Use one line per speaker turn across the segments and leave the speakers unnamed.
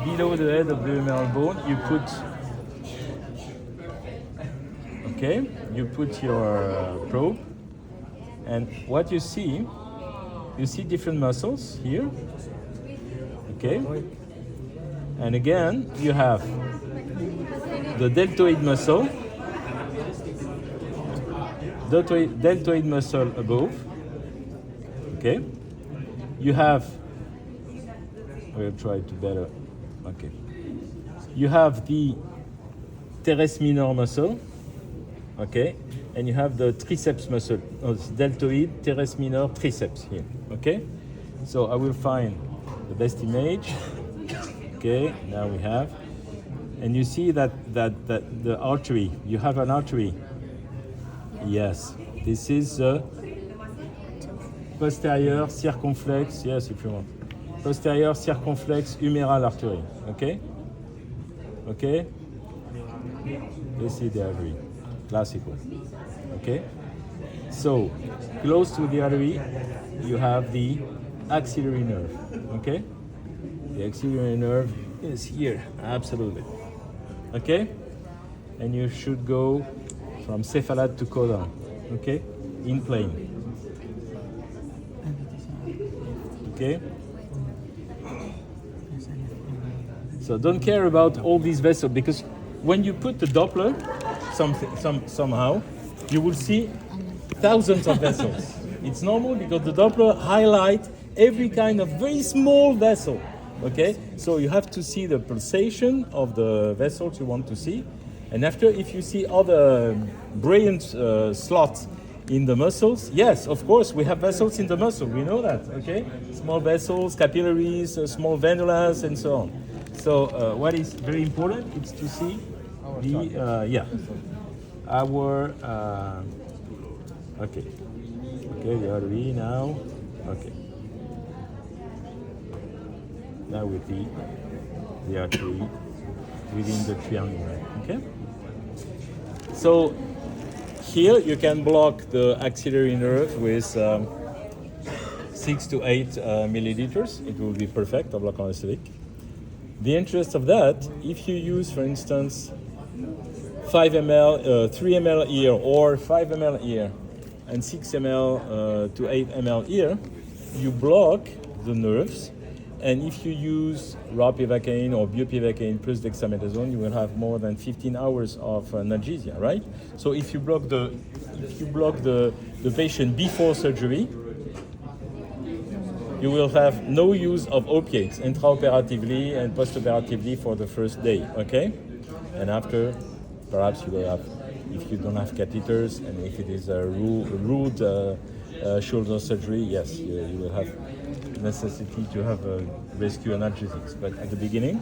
below the head of the humeral bone, you put your probe, and what you see different muscles here, okay? And again, you have the deltoid muscle, deltoid muscle above, okay? You have, we'll try to better, okay. You have the teres minor muscle, okay? And you have the triceps muscle, deltoid, teres minor, triceps here, okay? So I will find the best image. Okay, now we have, and you see that the artery, you have an artery. Yes, this is the posterior circumflex, yes, if you want. Posterior circumflex humeral artery, okay? Okay? This is the artery, classical, okay? So, close to the artery, you have the axillary nerve, okay? The axillary nerve is here, absolutely. Okay? And you should go from cephalad to colon, okay? In plane. Okay? So don't care about all these vessels, because when you put the Doppler, somehow, you will see thousands of vessels. It's normal because the Doppler highlights every kind of very small vessel. Okay, so you have to see the pulsation of the vessels you want to see, and after, if you see other brilliant slots in the muscles, yes, of course, we have vessels in the muscle. We know that. Okay, small vessels, capillaries, small venulas, and so on. So what is very important is to see the artery now. Okay. Now with the artery within the triangle, okay? So here you can block the axillary nerve with 6 to 8 milliliters. It will be perfect, a block anesthetic. The interest of that, if you use, for instance, 5 ml, 3 ml here, or 5 ml here, and 6 ml to 8 ml here, you block the nerves. And if you use ropivacaine or bupivacaine plus dexamethasone, you will have more than 15 hours of analgesia, right? So if you block the patient before surgery, you will have no use of opiates intraoperatively and postoperatively for the first day, okay? And after, perhaps you will have, if you don't have catheters and if it is a ruled shoulder surgery, yes, you will have necessity to have rescue analgesics, but at the beginning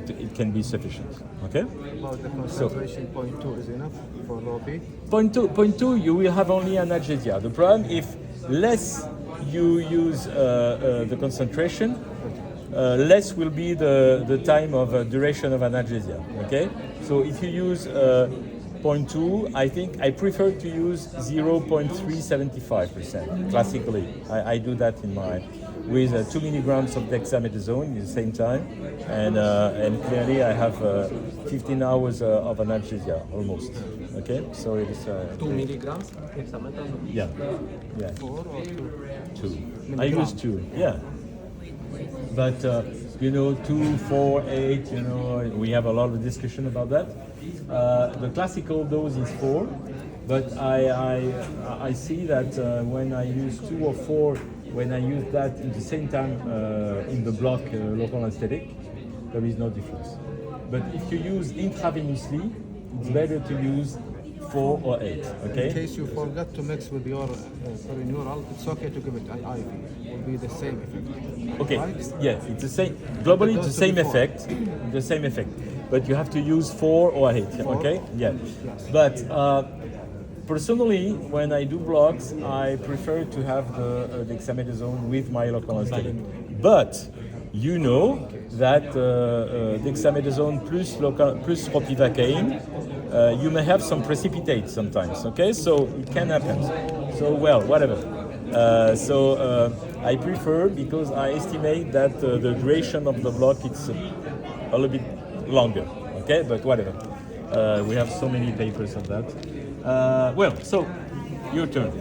it can be sufficient. Okay.
About the concentration, 0.2 is enough for Ropi?
0.2 you will have only analgesia. The problem, if less you use the concentration, less will be the time of duration of analgesia. Okay. So if you use 0.2, I think I prefer to use 0.375% classically. I do that in my with 2 milligrams of dexamethasone at the same time, and clearly I have 15 hours of analgesia almost. Okay, so it is
2 milligrams dexamethasone.
Yeah.
4 or 2?
2. I use 2. Yeah. But 2, 4, 8. We have a lot of discussion about that. The classical dose is 4, but I see that when I use 2 or 4, when I use that at the same time in the block local anesthetic, there is no difference. But if you use intravenously, it's better to use 4 or 8. Okay.
In case you forgot to mix with your perineural, it's okay to give it IV. It will be the same effect.
Okay.
Right?
Yeah, it's the same. Globally, it's the same effect. The same effect. But you have to use 4 or 8.
4?
Okay. Yeah.
Yes.
But personally, when I do blocks, I prefer to have the dexamethasone with my local anesthetic. But you know that dexamethasone plus ropivacaine, you may have some precipitate sometimes. Okay, so it can happen. So well, whatever. I prefer because I estimate that the duration of the block is a little bit longer. Okay, but whatever. We have so many papers on that. Well, so your turn.